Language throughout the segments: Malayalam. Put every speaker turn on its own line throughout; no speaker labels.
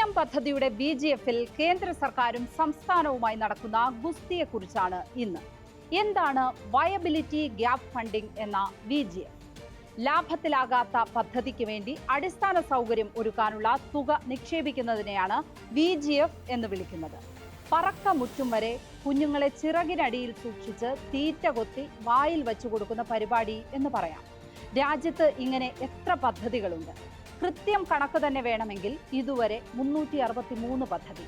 വിഴിഞ്ഞം പദ്ധതിയുടെ BGF-ൽ കേന്ദ്ര സർക്കാരും സംസ്ഥാനവുമായി നടക്കുന്ന ഗുസ്തിയെക്കുറിച്ചാണ് ഇന്ന്. എന്താണ് വയബിലിറ്റി ഗ്യാപ് ഫണ്ടിംഗ് എന്ന BGF? ലാഭത്തിലാകാത്ത പദ്ധതിക്ക് വേണ്ടി അടിസ്ഥാന സൗകര്യം ഒരുക്കാനുള്ള തുക നിക്ഷേപിക്കുന്നതിനെയാണ് BGF എന്ന് വിളിക്കുന്നത്. പറക്ക മുറ്റും വരെ കുഞ്ഞുങ്ങളെ ചിറകിനടിയിൽ സൂക്ഷിച്ച് തീറ്റ കൊത്തി വായിൽ വെച്ചു കൊടുക്കുന്ന പരിപാടി എന്ന് പറയാം. രാജ്യത്ത് ഇങ്ങനെ എത്ര പദ്ധതികളുണ്ട്? കൃത്യം കണക്ക് തന്നെ വേണമെങ്കിൽ ഇതുവരെ 363 പദ്ധതി.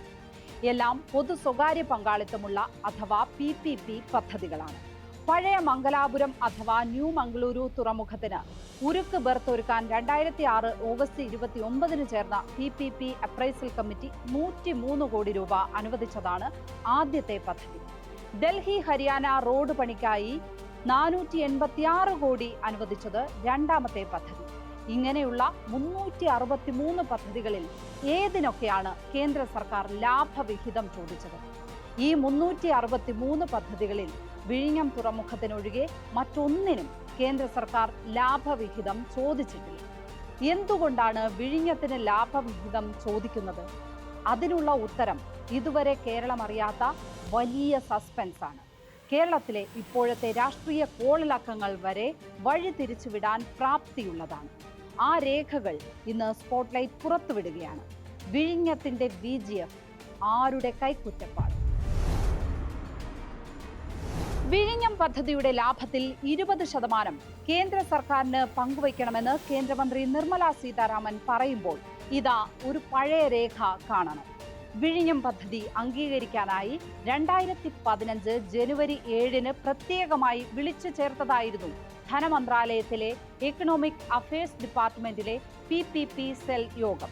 എല്ലാം പൊതു സ്വകാര്യ പങ്കാളിത്തമുള്ള അഥവാ PPP പദ്ധതികളാണ്. പഴയ മംഗലാപുരം അഥവാ ന്യൂ മംഗളൂരു തുറമുഖത്തിന് ഉരുക്ക് ബെർത്തൊരുക്കാൻ 2006 ഓഗസ്റ്റ് 29 ചേർന്ന PPP അപ്രൈസൽ കമ്മിറ്റി 103 കോടി രൂപ അനുവദിച്ചതാണ് ആദ്യത്തെ പദ്ധതി. ഡൽഹി ഹരിയാന റോഡ് പണിക്കായി 486 കോടി അനുവദിച്ചത് രണ്ടാമത്തെ പദ്ധതി. ഇങ്ങനെയുള്ള 363 പദ്ധതികളിൽ ഏതിനൊക്കെയാണ് കേന്ദ്ര സർക്കാർ ലാഭവിഹിതം ചോദിച്ചത്? ഈ 363 പദ്ധതികളിൽ വിഴിഞ്ഞം തുറമുഖത്തിനൊഴികെ മറ്റൊന്നിനും കേന്ദ്ര സർക്കാർ ലാഭവിഹിതം ചോദിച്ചിട്ടില്ല. എന്തുകൊണ്ടാണ് വിഴിഞ്ഞത്തിന് ലാഭവിഹിതം ചോദിക്കുന്നത്? അതിനുള്ള ഉത്തരം ഇതുവരെ കേരളം അറിയാത്ത വലിയ സസ്പെൻസാണ്. കേരളത്തിലെ ഇപ്പോഴത്തെ രാഷ്ട്രീയ കോളിളക്കങ്ങൾ വരെ വഴി തിരിച്ചുവിടാൻ പ്രാപ്തിയുള്ളതാണ്. ആ രേഖകൾ ഇന്ന് സ്പോട്ട്ലൈറ്റ് പുറത്തുവിടുകയാണ്. വിഴിഞ്ഞത്തിന്റെ BGF ആരുടെ കൈക്കുറ്റപ്പാട്? വിഴിഞ്ഞം പദ്ധതിയുടെ ലാഭത്തിൽ 20% കേന്ദ്ര സർക്കാരിന് പങ്കുവയ്ക്കണമെന്ന് കേന്ദ്രമന്ത്രി നിർമ്മല സീതാരാമൻ പറയുമ്പോൾ ഇതാ ഒരു പഴയ രേഖ കാണണം. വിഴിഞ്ഞം പദ്ധതി അംഗീകരിക്കാനായി 2015 ജനുവരി 7 പ്രത്യേകമായി വിളിച്ചു ചേർത്തതായിരുന്നു ധനമന്ത്രാലയത്തിലെ എക്കണോമിക് അഫയേഴ്സ് ഡിപ്പാർട്ട്മെന്റിലെ PPP സെൽ യോഗം.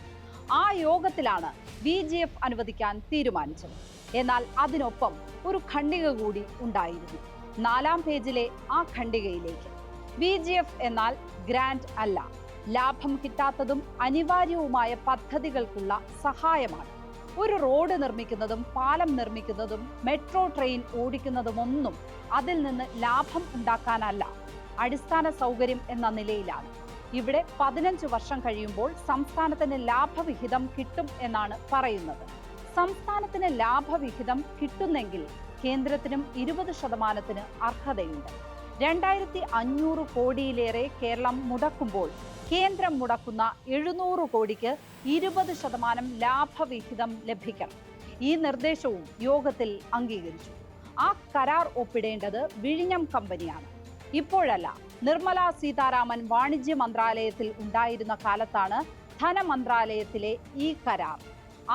ആ യോഗത്തിലാണ് BGF അനുവദിക്കാൻ തീരുമാനിച്ചത്. എന്നാൽ അതിനൊപ്പം ഒരു ഖണ്ഡിക കൂടി ഉണ്ടായിരുന്നു. 4-ാം പേജിലെ ആ ഖണ്ഡികയിലേക്ക് BGF എന്നാൽ ഗ്രാന്റ് അല്ല, ലാഭം കിട്ടാത്തതും അനിവാര്യവുമായ പദ്ധതികൾക്കുള്ള സഹായമാണ്. ഒരു റോഡ് നിർമ്മിക്കുന്നതും പാലം നിർമ്മിക്കുന്നതും മെട്രോ ട്രെയിൻ ഓടിക്കുന്നതുമൊന്നും അതിൽ നിന്ന് ലാഭം ഉണ്ടാക്കാനല്ല, അടിസ്ഥാന സൗകര്യം എന്ന നിലയിലാണ്. ഇവിടെ 15 വർഷം കഴിയുമ്പോൾ സംസ്ഥാനത്തിന് ലാഭവിഹിതം കിട്ടും എന്നാണ് പറയുന്നത്. സംസ്ഥാനത്തിന് ലാഭവിഹിതം കിട്ടുന്നെങ്കിൽ കേന്ദ്രത്തിനും 20% അർഹതയുണ്ട്. 2500 കോടിയിലേറെ കേരളം മുടക്കുമ്പോൾ കേന്ദ്രം മുടക്കുന്ന 700 കോടിക്ക് 20% ലാഭവിഹിതം ലഭിക്കണം. ഈ നിർദ്ദേശവും യോഗത്തിൽ അംഗീകരിച്ചു. ആ കരാർ ഒപ്പിടേണ്ടത് വിഴിഞ്ഞം കമ്പനിയാണ്. ഇപ്പോഴല്ല, നിർമ്മല സീതാരാമൻ വാണിജ്യ മന്ത്രാലയത്തിൽ ഉണ്ടായിരുന്ന കാലത്താണ് ധനമന്ത്രാലയത്തിലെ ഈ കരാർ.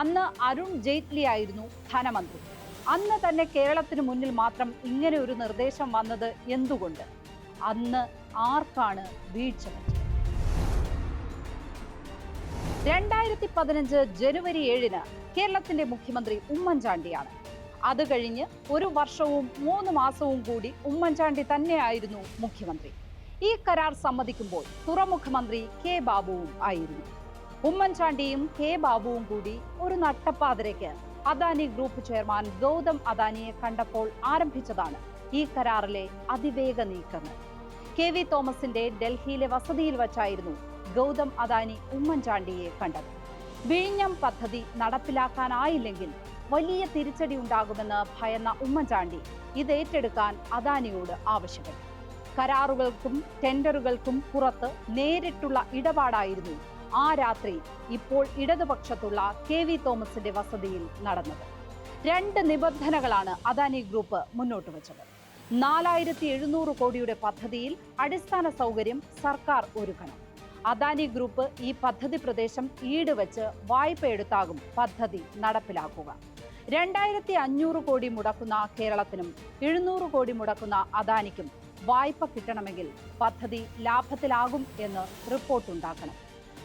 അന്ന് അരുൺ ജെയ്റ്റ്ലി ആയിരുന്നു ധനമന്ത്രി. അന്ന് തന്നെ കേരളത്തിന് മുന്നിൽ മാത്രം ഇങ്ങനെ ഒരു നിർദ്ദേശം വന്നത് എന്തുകൊണ്ട്? അന്ന് ആർക്കാണ് വീഴ്ച പറ്റിയത്? 2015 ജനുവരി 7 കേരളത്തിന്റെ മുഖ്യമന്ത്രി ഉമ്മൻചാണ്ടിയാണ്. അത് കഴിഞ്ഞ് 1 വർഷവും 3 മാസവും കൂടി ഉമ്മൻചാണ്ടി തന്നെയായിരുന്നു മുഖ്യമന്ത്രി. ഈ കരാർ സമ്മതിക്കുമ്പോൾ തുറമുഖ മന്ത്രി K ബാബുവും ആയിരുന്നു. ഉമ്മൻചാണ്ടിയും K ബാബുവും കൂടി ഒരു നട്ടപ്പാതിരയ്ക്ക് അദാനി ഗ്രൂപ്പ് ചെയർമാൻ ഗൗതം അദാനിയെ കണ്ടപ്പോൾ ആരംഭിച്ചതാണ് ഈ കരാറിലെ അതിവേഗ നീക്കങ്ങൾ. KV തോമസിന്റെ ഡൽഹിയിലെ വസതിയിൽ വച്ചായിരുന്നു ഗൗതം അദാനി ഉമ്മൻചാണ്ടിയെ കണ്ടത്. വിഴിഞ്ഞം പദ്ധതി നടപ്പിലാക്കാനായില്ലെങ്കിൽ വലിയ തിരിച്ചടി ഉണ്ടാകുമെന്ന് ഭയന്ന ഉമ്മൻചാണ്ടി ഇത് ഏറ്റെടുക്കാൻ അദാനിയോട് ആവശ്യപ്പെട്ടു. കരാറുകൾക്കും ടെൻഡറുകൾക്കും പുറത്ത് നേരിട്ടുള്ള ഇടപാടായിരുന്നു ആ രാത്രി ഇപ്പോൾ ഇടതുപക്ഷത്തുള്ള KV തോമസിന്റെ വസതിയിൽ നടന്നത്. 2 നിബന്ധനകളാണ് അദാനി ഗ്രൂപ്പ് മുന്നോട്ട് വച്ചത്. 4700 കോടിയുടെ പദ്ധതിയിൽ അടിസ്ഥാന സൗകര്യം സർക്കാർ ഒരുക്കണം. അദാനി ഗ്രൂപ്പ് ഈ പദ്ധതി പ്രദേശം ഈടുവെച്ച് വായ്പ എടുത്താകും പദ്ധതി നടപ്പിലാക്കുക. 2500 കോടി മുടക്കുന്ന കേരളത്തിനും 700 കോടി മുടക്കുന്ന അദാനിക്കും വായ്പ കിട്ടണമെങ്കിൽ പദ്ധതി ലാഭത്തിലാകും എന്ന് റിപ്പോർട്ടുണ്ടാക്കണം.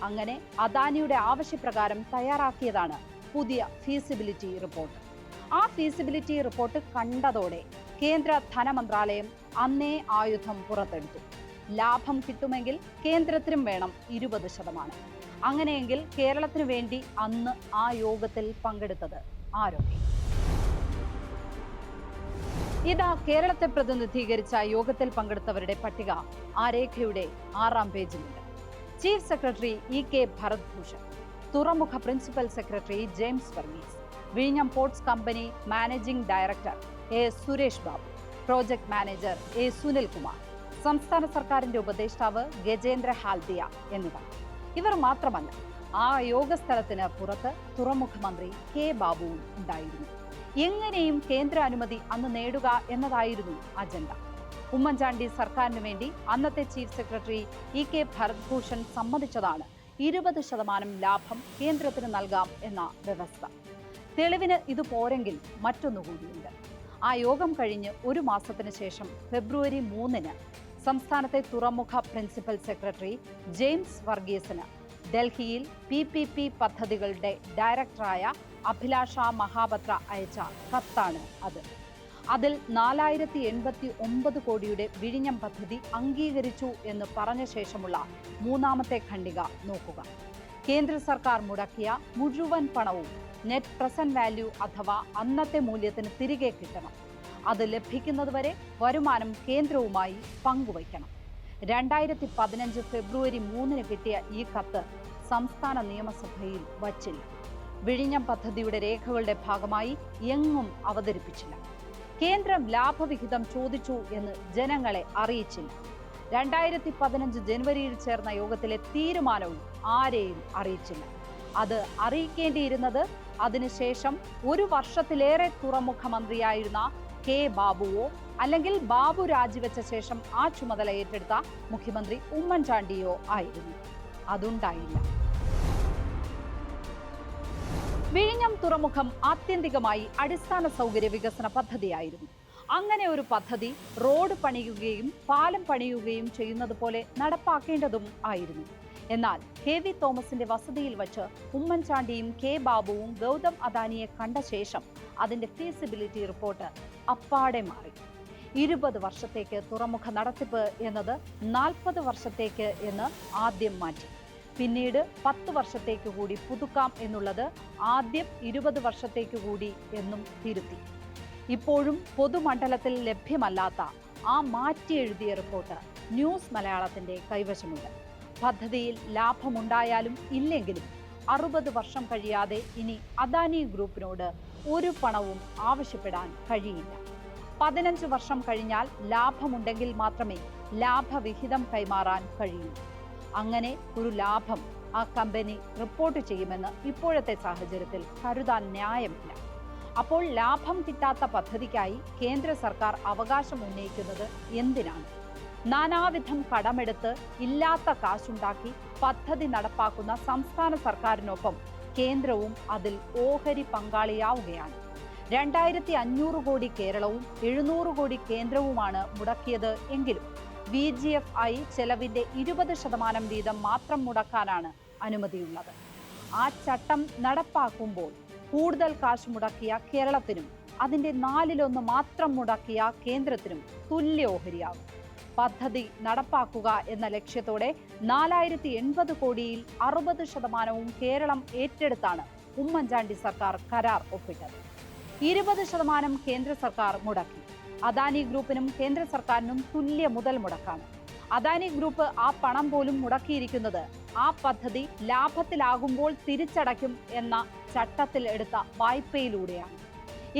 അങ്ങനെ അദാനിയുടെ ആവശ്യപ്രകാരം തയ്യാറാക്കിയതാണ് പുതിയ ഫീസിബിലിറ്റി റിപ്പോർട്ട്. ആ ഫീസിബിലിറ്റി റിപ്പോർട്ട് കണ്ടതോടെ കേന്ദ്ര ധനമന്ത്രാലയം അന്നേ ആയുധം പുറത്തെടുത്തു. ലാഭം കിട്ടുമെങ്കിൽ കേന്ദ്രത്തിനും വേണം 20%. അങ്ങനെയെങ്കിൽ കേരളത്തിനു വേണ്ടി അന്ന് ആ യോഗത്തിൽ പങ്കെടുത്തത് ആരൊക്കെ? ഇതാ കേരളത്തെ പ്രതിനിധീകരിച്ച യോഗത്തിൽ പങ്കെടുത്തവരുടെ പട്ടിക ആ രേഖയുടെ 6-ാം പേജിലുണ്ട്. Chief secretary E.K. Bharat Bhushan, തുറമുഖ പ്രിൻസിപ്പൽ സെക്രട്ടറി ജെയിംസ് വർഗീസ്, വിഴിഞ്ഞം ports company managing director A Suresh Babu, project manager A Sunilkumar, സംസ്ഥാന സർക്കാരിന്റെ ഉപദേഷ്ടാവ് ഗജേന്ദ്ര ഹാൽദിയ എന്നിവർ. ഇവർ മാത്രമല്ല, ആ യോഗസ്ഥലത്തിന് പുറത്ത് തുറമുഖ മന്ത്രി കെ ബാബുവും ഉണ്ടായിരുന്നു. എങ്ങനെയും കേന്ദ്ര അനുമതി അന്ന് നേടുക എന്നതായിരുന്നു അജണ്ട. ഉമ്മൻചാണ്ടി സർക്കാരിന് വേണ്ടി അന്നത്തെ chief secretary E K Bharat Bhushan സമ്മതിച്ചതാണ് 20% ലാഭം കേന്ദ്രത്തിന് നൽകാം എന്ന വ്യവസ്ഥ. തെളിവിന് ഇത് പോരെങ്കിൽ മറ്റൊന്നുകൂടിയുണ്ട്. ആ യോഗം കഴിഞ്ഞ് ഒരു മാസത്തിന് ശേഷം ഫെബ്രുവരി 3-ന് സംസ്ഥാനത്തെ തുറമുഖ പ്രിൻസിപ്പൽ സെക്രട്ടറി ജെയിംസ് വർഗീസിന് ഡൽഹിയിൽ PPP പദ്ധതികളുടെ ഡയറക്ടറായ അഭിലാഷ മഹാപത്ര അയച്ച കത്താണ് അത്. അതിൽ 4089 കോടിയുടെ വിഴിഞ്ഞം പദ്ധതി അംഗീകരിച്ചു എന്ന് പറഞ്ഞ ശേഷമുള്ള മൂന്നാമത്തെ ഖണ്ഡിക നോക്കുക. കേന്ദ്ര സർക്കാർ മുടക്കിയ മുഴുവൻ പണവും നെറ്റ് പ്രസന്റ് വാല്യൂ അഥവാ അന്നത്തെ മൂല്യത്തിന് തിരികെ കിട്ടണം. അത് ലഭിക്കുന്നതുവരെ വരുമാനം കേന്ദ്രവുമായി പങ്കുവയ്ക്കണം. 2015 ഫെബ്രുവരി 3-ന് കിട്ടിയ ഈ കത്ത് സംസ്ഥാന നിയമസഭയിൽ വച്ചില്ല. വിഴിഞ്ഞം പദ്ധതിയുടെ രേഖകളുടെ ഭാഗമായി എങ്ങും അവതരിപ്പിച്ചില്ല. കേന്ദ്രം ലാഭവിഹിതം ചോദിച്ചു എന്ന് ജനങ്ങളെ അറിയിച്ചില്ല. 2015 ജനുവരിയിൽ ചേർന്ന യോഗത്തിലെ തീരുമാനവും ആരെയും അറിയിച്ചില്ല. അത് അറിയിക്കേണ്ടിയിരുന്നത് അതിനുശേഷം ഒരു വർഷത്തിലേറെ തുറമുഖ മന്ത്രിയായിരുന്ന കെ ബാബുവോ അല്ലെങ്കിൽ ബാബു രാജിവെച്ച ശേഷം ആ ചുമതല ഏറ്റെടുത്ത മുഖ്യമന്ത്രി ഉമ്മൻചാണ്ടിയോ ആയിരുന്നു. അതുണ്ടായില്ല. വിഴിഞ്ഞം തുറമുഖം ആത്യന്തികമായി അടിസ്ഥാന സൗകര്യ വികസന പദ്ധതിയായിരുന്നു. അങ്ങനെ ഒരു പദ്ധതി റോഡ് പണിയുകയും പാലം പണിയുകയും ചെയ്യുന്നത് പോലെ നടപ്പാക്കേണ്ടതും ആയിരുന്നു. എന്നാൽ KV തോമസിന്റെ വസതിയിൽ വച്ച് ഉമ്മൻചാണ്ടിയും കെ ബാബുവും ഗൗതം അദാനിയെ കണ്ട ശേഷം അതിന്റെ ഫീസിബിലിറ്റി റിപ്പോർട്ട് അപ്പാടെ മാറി. 20 വർഷത്തേക്ക് തുറമുഖ നടത്തിപ്പ് എന്നത് 40 വർഷത്തേക്ക് എന്ന് ആദ്യം മാറ്റി. പിന്നീട് 10 വർഷത്തേക്ക് കൂടി പുതുക്കാം എന്നുള്ളത് ആദ്യം 20 വർഷത്തേക്ക് കൂടി എന്നും തിരുത്തി. ഇപ്പോഴും പൊതുമണ്ഡലത്തിൽ ലഭ്യമല്ലാത്ത ആ മാറ്റി എഴുതിയ റിപ്പോർട്ട് ന്യൂസ് മലയാളത്തിന്റെ കൈവശമുണ്ട്. പദ്ധതിയിൽ ലാഭമുണ്ടായാലും ഇല്ലെങ്കിലും 60 വർഷം കഴിയാതെ ഇനി അദാനി ഗ്രൂപ്പിനോട് ഒരു പണവും ആവശ്യപ്പെടാൻ കഴിയില്ല. 15 വർഷം കഴിഞ്ഞാൽ ലാഭമുണ്ടെങ്കിൽ മാത്രമേ ലാഭവിഹിതം കൈമാറാൻ കഴിയൂ. അങ്ങനെ ഒരു ലാഭം ആ കമ്പനി റിപ്പോർട്ട് ചെയ്യുമെന്ന് ഇപ്പോഴത്തെ സാഹചര്യത്തിൽ കരുതാൻ ന്യായമില്ല. അപ്പോൾ ലാഭം കിട്ടാത്ത പദ്ധതിക്കായി കേന്ദ്ര സർക്കാർ അവകാശം ഉന്നയിക്കുന്നത് എന്തിനാണ്? നാനാവിധം കടമെടുത്ത് ഇല്ലാത്ത കാശുണ്ടാക്കി പദ്ധതി നടപ്പാക്കുന്ന സംസ്ഥാന സർക്കാരിനൊപ്പം കേന്ദ്രവും അതിൽ ഓഹരി പങ്കാളിയാവുകയാണ്. 2500 കോടി കേരളവും 700 കോടി കേന്ദ്രവുമാണ് മുടക്കിയത് എങ്കിലും VGFI ചെലവിന്റെ 20% വീതം മാത്രം മുടക്കാനാണ് അനുമതിയുള്ളത്. ആ ചട്ടം നടപ്പാക്കുമ്പോൾ കൂടുതൽ കാശ് മുടക്കിയ കേരളത്തിനും അതിന്റെ 4/1 മാത്രം മുടക്കിയ കേന്ദ്രത്തിനും തുല്യ ഓഹരിയാകും. പദ്ധതി നടപ്പാക്കുക എന്ന ലക്ഷ്യത്തോടെ 4080 കോടിയിൽ 60% കേരളം ഏറ്റെടുത്താണ് ഉമ്മൻചാണ്ടി സർക്കാർ കരാർ ഒപ്പിട്ടത്. 20% കേന്ദ്ര സർക്കാർ മുടക്കി. അദാനി ഗ്രൂപ്പിനും കേന്ദ്ര സർക്കാരിനും തുല്യ മുതൽ മുടക്കാണ്. അദാനി ഗ്രൂപ്പ് ആ പണം പോലും മുടക്കിയിരിക്കുന്നത് ആ പദ്ധതി ലാഭത്തിലാകുമ്പോൾ തിരിച്ചടയ്ക്കും എന്ന ചട്ടത്തിൽ എടുത്ത വായ്പയിലൂടെയാണ്.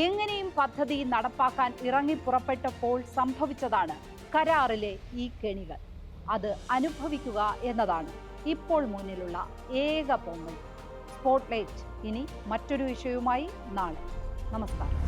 എങ്ങനെയും പദ്ധതി നടപ്പാക്കാൻ ഇറങ്ങി പുറപ്പെട്ടപ്പോൾ സംഭവിച്ചതാണ് കരാറിലെ ഈ കെണികൾ. അത് അനുഭവിക്കുക എന്നതാണ് ഇപ്പോൾ മുന്നിലുള്ള ഏക പോംവഴി. സ്പോട്ട്ലൈറ്റ് ഇനി മറ്റൊരു വിഷയവുമായി നാളെ. നമസ്കാരം.